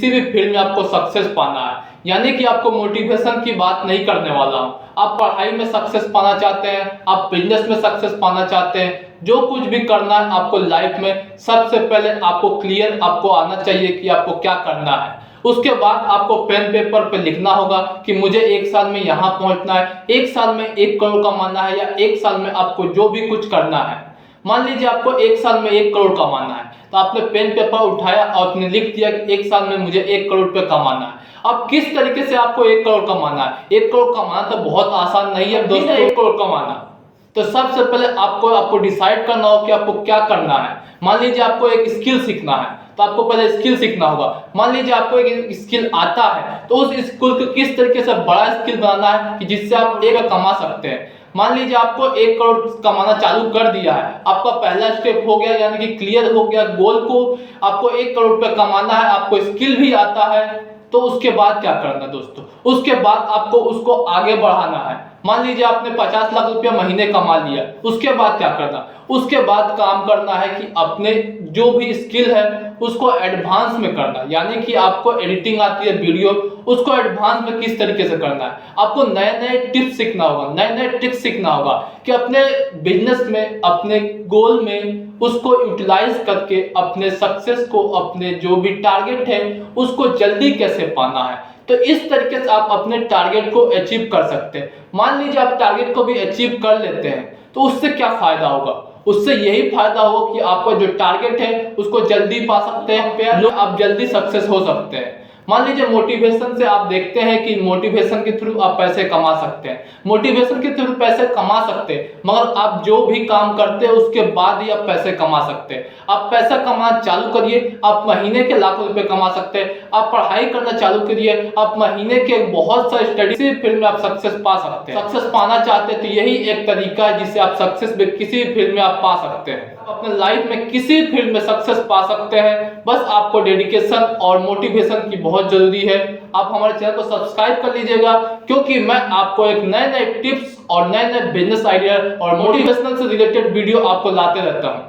किसी भी फील्ड में आपको सक्सेस पाना है, यानी कि आपको मोटिवेशन की बात नहीं करने वाला हूँ। आप पढ़ाई में सक्सेस पाना चाहते हैं, आप बिजनेस में सक्सेस पाना चाहते हैं, जो कुछ भी करना है आपको लाइफ में, सबसे पहले आपको क्लियर आपको आना चाहिए कि आपको क्या करना है। उसके बाद आपको पेन पेपर पे लिखना होगा कि मुझे 1 साल में यहाँ पहुंचना है, 1 साल में 1 करोड़ कमाना है, या 1 साल में आपको जो भी कुछ करना है। मान लीजिए आपको 1 साल में 1 करोड़ कमाना है, तो आपने पेन पेपर उठाया और आपने लिख दिया कि 1 साल में मुझे 1 करोड़ रुपए कमाना है। अब किस तरीके से आपको 1 करोड़ कमाना है? 1 करोड़ कमाना तो बहुत आसान नहीं है दोस्तों, 1 करोड़ कमाना। तो सबसे पहले आपको डिसाइड करना होगा कि आपको क्या करना है। मान लीजिए आपको एक स्किल सीखना है, तो आपको पहले स्किल सीखना होगा। मान लीजिए आपको एक स्किल आता है, तो उस स्किल को किस तरीके से बड़ा स्किल बनाना है कि जिससे आप एक कमा सकते हैं। मान लीजिए आपको 1 करोड़ कमाना चालू कर दिया है, आपका पहला स्टेप हो गया, यानी कि क्लियर हो गया गोल को। आपको 1 करोड़ रुपए कमाना है, आपको स्किल भी आता है, तो उसके बाद क्या करना दोस्तों? उसके बाद आपको उसको आगे बढ़ाना है। मान लीजिए आपने 50 लाख रुपया महीने कमा लिया, उसके बाद क्या करना? उसके बाद काम करना है कि अपने जो भी स्किल है उसको एडवांस में करना, यानी कि आपको एडिटिंग आती है वीडियो, उसको एडवांस में किस तरीके से करना है। आपको नए नए टिप्स सीखना होगा, नए नए ट्रिक्स सीखना होगा कि अपने बिजनेस में, अपने गोल में उसको यूटिलाइज करके अपने सक्सेस को, अपने जो भी टारगेट है उसको जल्दी कैसे पाना है। तो इस तरीके से आप अपने टारगेट को अचीव कर सकते हैं। मान लीजिए आप टारगेट को भी अचीव कर लेते हैं, तो उससे क्या फायदा होगा? उससे यही फायदा होगा कि आपका जो टारगेट है उसको जल्दी पा सकते हैं, आप जल्दी सक्सेस हो सकते हैं। मान लीजिए मोटिवेशन से आप देखते हैं कि मोटिवेशन के थ्रू आप पैसे कमा सकते हैं, मोटिवेशन के थ्रू पैसे कमा सकते हैं, मगर आप जो भी काम करते हैं उसके बाद ही आप पैसे कमा सकते हैं। आप पैसा कमाना चालू करिए, आप महीने के लाखों रुपए कमा सकते हैं। आप पढ़ाई करना चालू करिए, आप महीने के बहुत सारे स्टडी फील्ड में आप सक्सेस पा सकते हैं। सक्सेस पाना चाहते हैं तो यही एक तरीका है जिससे आप सक्सेस किसी फील्ड में आप पा सकते हैं। अपने लाइफ में किसी फील्ड में सक्सेस पा सकते हैं, बस आपको डेडिकेशन और मोटिवेशन की बहुत जरूरी है। आप हमारे चैनल को सब्सक्राइब कर लीजिएगा, क्योंकि मैं आपको एक नए नए टिप्स और नए नए बिजनेस आइडिया और मोटिवेशनल से रिलेटेड वीडियो आपको लाते रहता हूं।